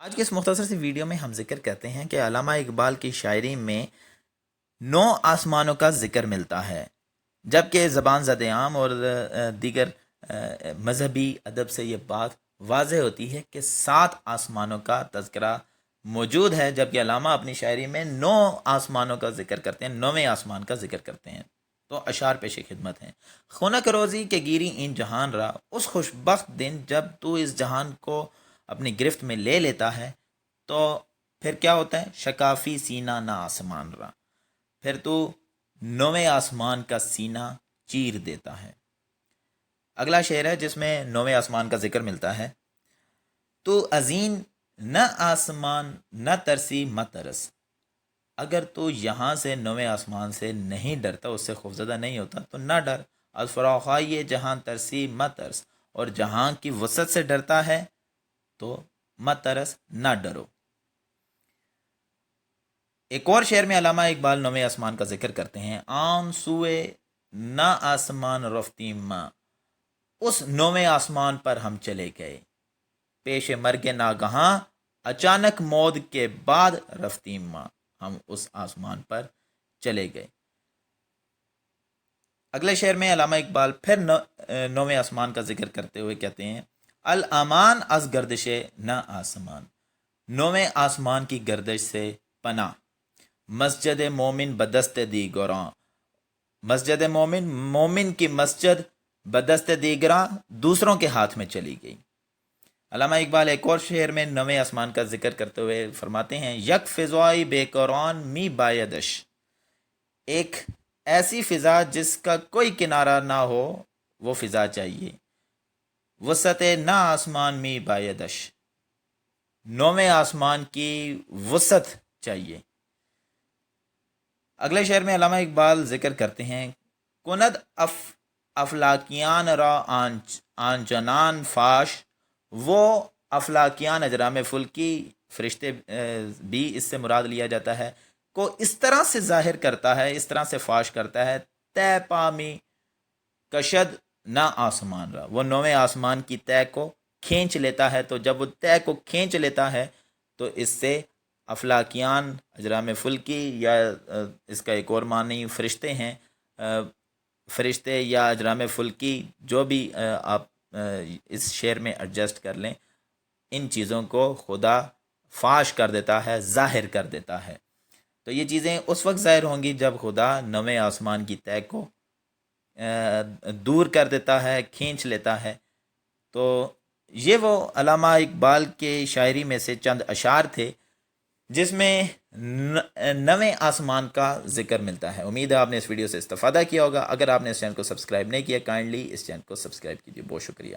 آج کے اس مختصر سی ویڈیو میں ہم ذکر کرتے ہیں کہ علامہ اقبال کی شاعری میں 9 آسمانوں کا ذکر ملتا ہے، جبکہ زبان زد عام اور دیگر مذہبی ادب سے یہ بات واضح ہوتی ہے کہ 7 آسمانوں کا تذکرہ موجود ہے، جبکہ علامہ اپنی شاعری میں 9 آسمانوں کا ذکر کرتے ہیں، 9ویں آسمان کا ذکر کرتے ہیں۔ تو اشعار پیش خدمت ہیں۔ خنک روزی کے گیری این جہان را، اس خوش بخت دن جب تو اس جہان کو اپنی گرفت میں لے لیتا ہے تو پھر کیا ہوتا ہے؟ شکافی سینہ نہ آسمان را، پھر تو 9ویں آسمان کا سینہ چیر دیتا ہے۔ اگلا شعر ہے جس میں 9ویں آسمان کا ذکر ملتا ہے۔ تو ازین نہ آسمان نہ ترسی مت ترس، اگر تو یہاں سے 9ویں آسمان سے نہیں ڈرتا، اس سے خوفزدہ نہیں ہوتا تو نہ ڈر۔ از فراخائی جہاں ترسی مت ترس، اور جہاں کی وسعت سے ڈرتا ہے تو مت ترس، نہ ڈرو۔ ایک اور شعر میں علامہ اقبال 9ویں آسمان کا ذکر کرتے ہیں۔ آن سوئے نہ آسمان رفتیم ماں، اس 9ویں آسمان پر ہم چلے گئے، پیش مرگ ناگہاں اچانک موت کے بعد رفتیم ماں، ہم اس آسمان پر چلے گئے۔ اگلے شعر میں علامہ اقبال پھر 9ویں آسمان کا ذکر کرتے ہوئے کہتے ہیں۔ الامان از گردش نہ آسمان، 9ویں آسمان کی گردش سے پناہ۔ مسجد مومن بدست دیگراں، مسجد مومن کی مسجد بدست دیگراں دوسروں کے ہاتھ میں چلی گئی۔ علامہ اقبال ایک اور شعر میں 9ویں آسمان کا ذکر کرتے ہوئے فرماتے ہیں۔ یک فضائی بے قرآن می بایدش، ایک ایسی فضا جس کا کوئی کنارہ نہ ہو وہ فضا چاہیے۔ وسعت نہ آسمان می بایدش، 9ویں آسمان کی وسعت چاہیے۔ اگلے شعر میں علامہ اقبال ذکر کرتے ہیں۔ کند افلاکیان را آنچنان فاش، وہ افلاکیان اجرام فلکی فرشتے بھی اس سے مراد لیا جاتا ہے، کو اس طرح سے ظاہر کرتا ہے، اس طرح سے فاش کرتا ہے۔ تے پامی کشد نہ آسمان را، وہ 9ویں آسمان کی طے کو کھینچ لیتا ہے، تو جب وہ طے کو کھینچ لیتا ہے تو اس سے افلاکیان اجرام فلکی یا اس کا ایک اور معنی فرشتے ہیں، فرشتے یا اجرام فلکی جو بھی آپ اس شعر میں ایڈجسٹ کر لیں، ان چیزوں کو خدا فاش کر دیتا ہے، ظاہر کر دیتا ہے۔ تو یہ چیزیں اس وقت ظاہر ہوں گی جب خدا 9ویں آسمان کی طے کو دور کر دیتا ہے، کھینچ لیتا ہے۔ تو یہ وہ علامہ اقبال کے شاعری میں سے چند اشعار تھے جس میں 9ویں آسمان کا ذکر ملتا ہے۔ امید ہے آپ نے اس ویڈیو سے استفادہ کیا ہوگا۔ اگر آپ نے اس چینل کو سبسکرائب نہیں کیا، کائنڈلی اس چینل کو سبسکرائب کیجیے۔ بہت شکریہ۔